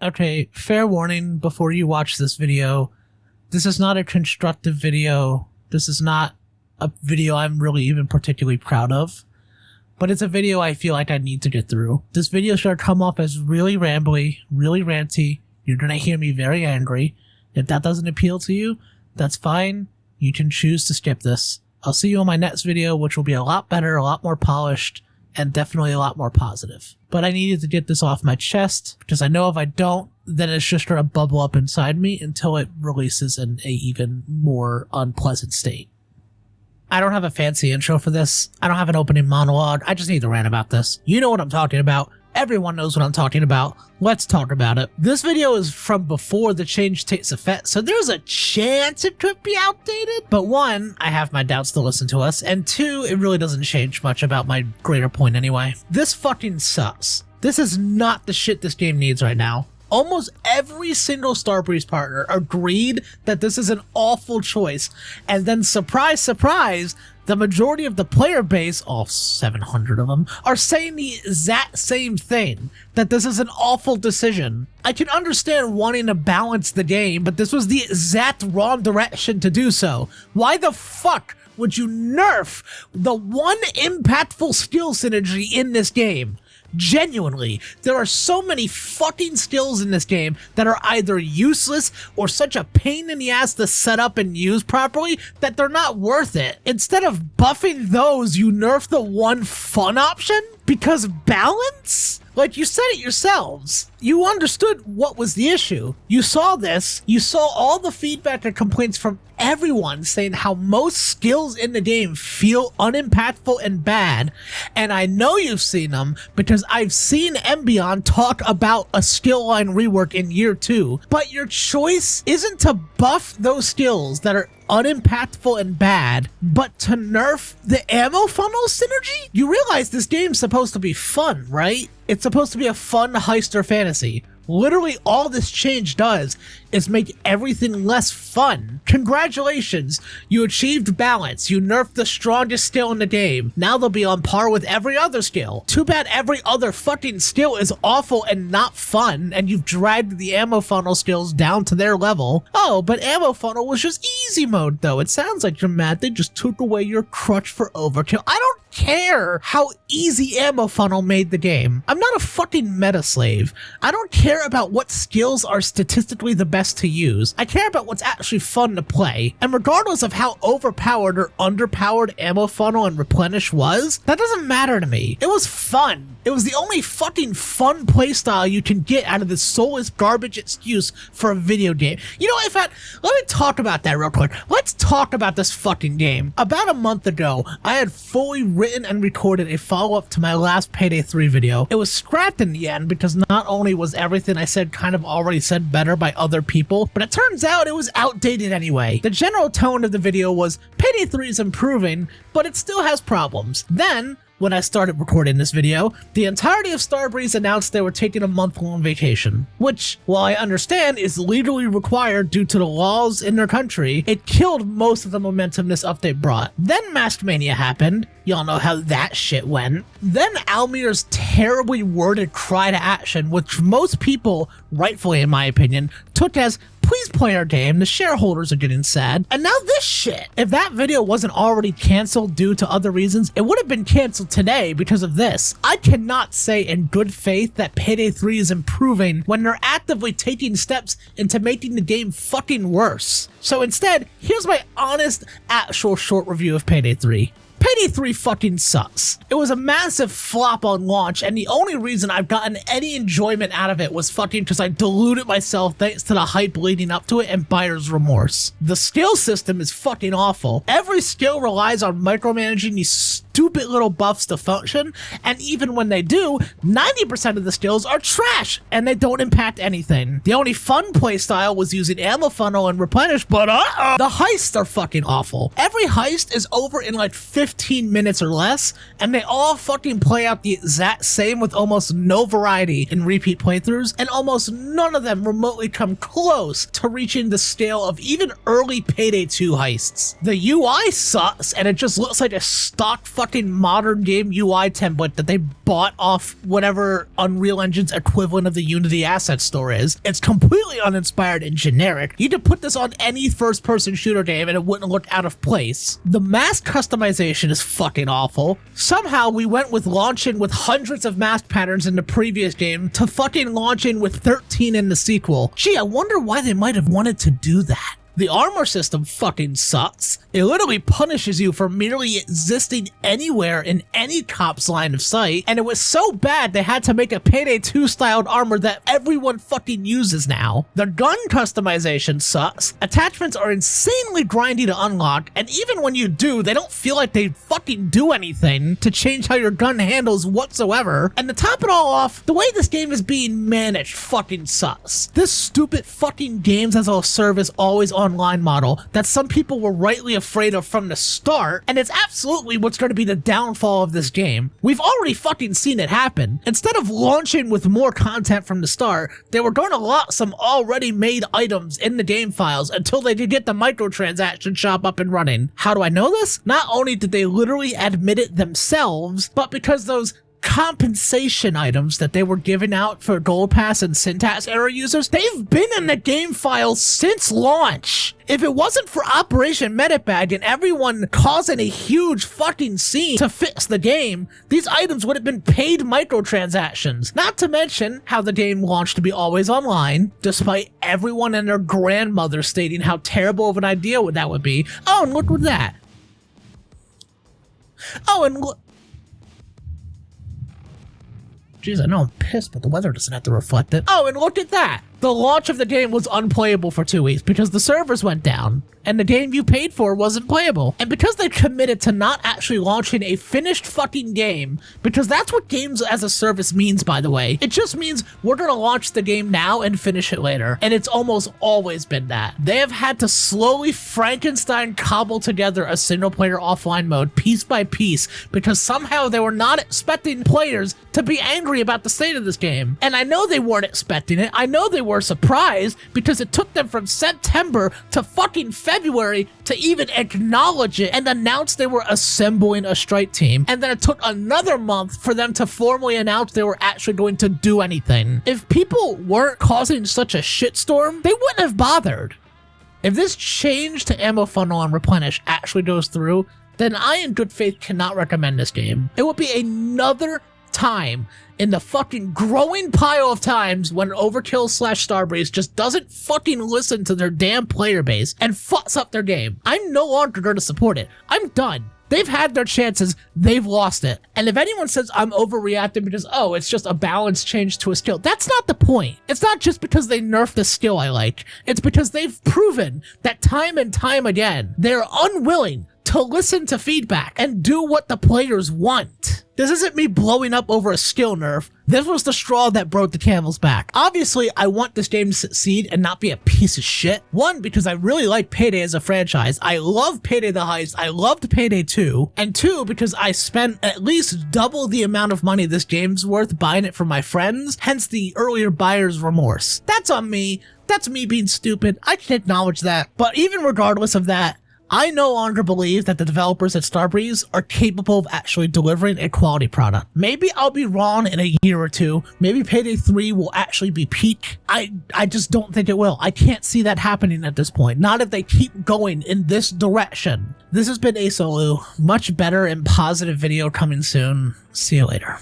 Okay, fair warning before you watch this video. This is not a constructive video. This is not a video I'm really even particularly proud of. But it's a video I feel like I need to get through. This video should come off as really rambly, really ranty. You're gonna hear me very angry. If that doesn't appeal to you, that's fine. You can choose to skip this. I'll see you on my next video, which will be a lot better, a lot more polished, and definitely a lot more positive. But I needed to get this off my chest, because I know if I don't, then it's just gonna bubble up inside me until it releases in a even more unpleasant state. I don't have a fancy intro for this. I don't have an opening monologue. I just need to rant about this. You know what I'm talking about. Everyone knows what I'm talking about. Let's talk about it. This video is from before the change takes effect, so there's a chance it could be outdated. But one, I have my doubts to listen to us, and two, it really doesn't change much about my greater point anyway. This fucking sucks. This is not the shit this game needs right now. Almost every single Starbreeze partner agreed that this is an awful choice, and then surprise, surprise, the majority of the player base, all 700 of them, are saying the exact same thing, that this is an awful decision. I can understand wanting to balance the game, but this was the exact wrong direction to do so. Why the fuck would you nerf the one impactful skill synergy in this game? Genuinely, there are so many fucking skills in this game that are either useless or such a pain in the ass to set up and use properly that they're not worth it. Instead of buffing those, you nerf the one fun option? Because balance? Like, you said it yourselves. You understood what was the issue. You saw this. You saw all the feedback and complaints from everyone saying how most skills in the game feel unimpactful and bad. And I know you've seen them because I've seen Embion talk about a skill line rework in year 2. But your choice isn't to buff those skills that are unimpactful and bad, but to nerf the ammo funnel synergy? You realize this game's supposed to be fun, right? It's supposed to be a fun heister fantasy. Literally all this change does is make everything less fun. Congratulations, you achieved balance. You nerfed the strongest skill in the game. Now they'll be on par with every other skill. Too bad every other fucking skill is awful and not fun, and you've dragged the ammo funnel skills down to their level. Oh, but ammo funnel was just easy mode though. It sounds like you're mad they just took away your crutch for overkill. I don't care how easy ammo funnel made the game. I'm not a fucking meta slave. I don't care about what skills are statistically the best to use. I care about what's actually fun to play. And regardless of how overpowered or underpowered ammo funnel and replenish was, that doesn't matter to me. It was fun. It was the only fucking fun playstyle you can get out of this soulless garbage excuse for a video game. You know, in fact, let me talk about that real quick. Let's talk about this fucking game. About a month ago, I had fully written and recorded a follow-up to my last Payday 3 video. It was scrapped in the end because not only was everything I said kind of already said better by other people, but it turns out it was outdated anyway. The general tone of the video was, Payday 3 is improving, but it still has problems. Then, when I started recording this video, the entirety of Starbreeze announced they were taking a month-long vacation, which, while I understand is legally required due to the laws in their country, it killed most of the momentum this update brought. Then Masked Mania happened. Y'all know how that shit went. Then Almir's terribly worded cry to action, which most people, rightfully in my opinion, took as, please play our game, the shareholders are getting sad. And now this shit. If that video wasn't already canceled due to other reasons, it would have been canceled today because of this. I cannot say in good faith that Payday 3 is improving when they're actively taking steps into making the game fucking worse. So instead, here's my honest, actual short review of Payday 3. Payday 3 fucking sucks. It was a massive flop on launch, and the only reason I've gotten any enjoyment out of it was fucking because I deluded myself thanks to the hype leading up to it and buyer's remorse. The skill system is fucking awful. Every skill relies on micromanaging these stupid little buffs to function, and even when they do, 90% of the skills are trash, and they don't impact anything. The only fun playstyle was using ammo funnel and replenish, but the heists are fucking awful. Every heist is over in like 15 15 minutes or less, and they all fucking play out the exact same with almost no variety in repeat playthroughs, and almost none of them remotely come close to reaching the scale of even early Payday 2 heists. The UI sucks, and it just looks like a stock fucking modern game UI template that they bought off whatever Unreal Engine's equivalent of the Unity asset store is. It's completely uninspired and generic. You could put this on any first-person shooter game and it wouldn't look out of place. The mask customization is fucking awful. Somehow we went with launching with hundreds of mask patterns in the previous game to fucking launching with 13 in the sequel. Gee, I wonder why they might have wanted to do that. The armor system fucking sucks. It literally punishes you for merely existing anywhere in any cop's line of sight, and it was so bad they had to make a Payday 2 styled armor that everyone fucking uses now. The gun customization sucks. Attachments are insanely grindy to unlock, and even when you do, they don't feel like they fucking do anything to change how your gun handles whatsoever. And to top it all off, the way this game is being managed fucking sucks. This stupid fucking games as a service always online model that some people were rightly afraid of from the start, and it's absolutely what's going to be the downfall of this game. We've already fucking seen it happen. Instead of launching with more content from the start, they were going to lock some already made items in the game files until they could get the microtransaction shop up and running. How do I know this? Not only did they literally admit it themselves, but because those compensation items that they were giving out for Gold Pass and Syntax era users, they've been in the game files since launch. If it wasn't for Operation Medibag and everyone causing a huge fucking scene to fix the game, these items would have been paid microtransactions. Not to mention how the game launched to be always online, despite everyone and their grandmother stating how terrible of an idea that would be. Oh, and look at that. Oh, and look. Jeez, I know I'm pissed, but the weather doesn't have to reflect it. Oh, and look at that! The launch of the game was unplayable for 2 weeks because the servers went down, and the game you paid for wasn't playable. And because they committed to not actually launching a finished fucking game, because that's what games as a service means, by the way. It just means we're gonna launch the game now and finish it later. And it's almost always been that. They have had to slowly Frankenstein cobble together a single-player offline mode piece by piece because somehow they were not expecting players to be angry about the state of this game. And I know they weren't expecting it. I know they were surprised because it took them from September to fucking February to even acknowledge it and announce they were assembling a strike team. And then it took another month for them to formally announce they were actually going to do anything. If people weren't causing such a shitstorm, they wouldn't have bothered. If this change to ammo funnel and replenish actually goes through, then I in good faith cannot recommend this game. It would be another time in the fucking growing pile of times when Overkill / Starbreeze just doesn't fucking listen to their damn player base and fucks up their game. I'm no longer going to support it. I'm done. They've had their chances, they've lost it. And if anyone says I'm overreacting because, oh, it's just a balance change to a skill, that's not the point. It's not just because they nerfed the skill I like. It's because they've proven that time and time again, they're unwilling to listen to feedback and do what the players want. This isn't me blowing up over a skill nerf. This was the straw that broke the camel's back. Obviously, I want this game to succeed and not be a piece of shit. One, because I really like Payday as a franchise. I love Payday the Heist. I loved Payday 2. And two, because I spent at least double the amount of money this game's worth buying it for my friends, hence the earlier buyer's remorse. That's on me. That's me being stupid. I can acknowledge that. But even regardless of that, I no longer believe that the developers at Starbreeze are capable of actually delivering a quality product. Maybe I'll be wrong in a year or two. Maybe Payday 3 will actually be peak. I just don't think it will. I can't see that happening at this point. Not if they keep going in this direction. This has been sowwi. Much better and positive video coming soon. See you later.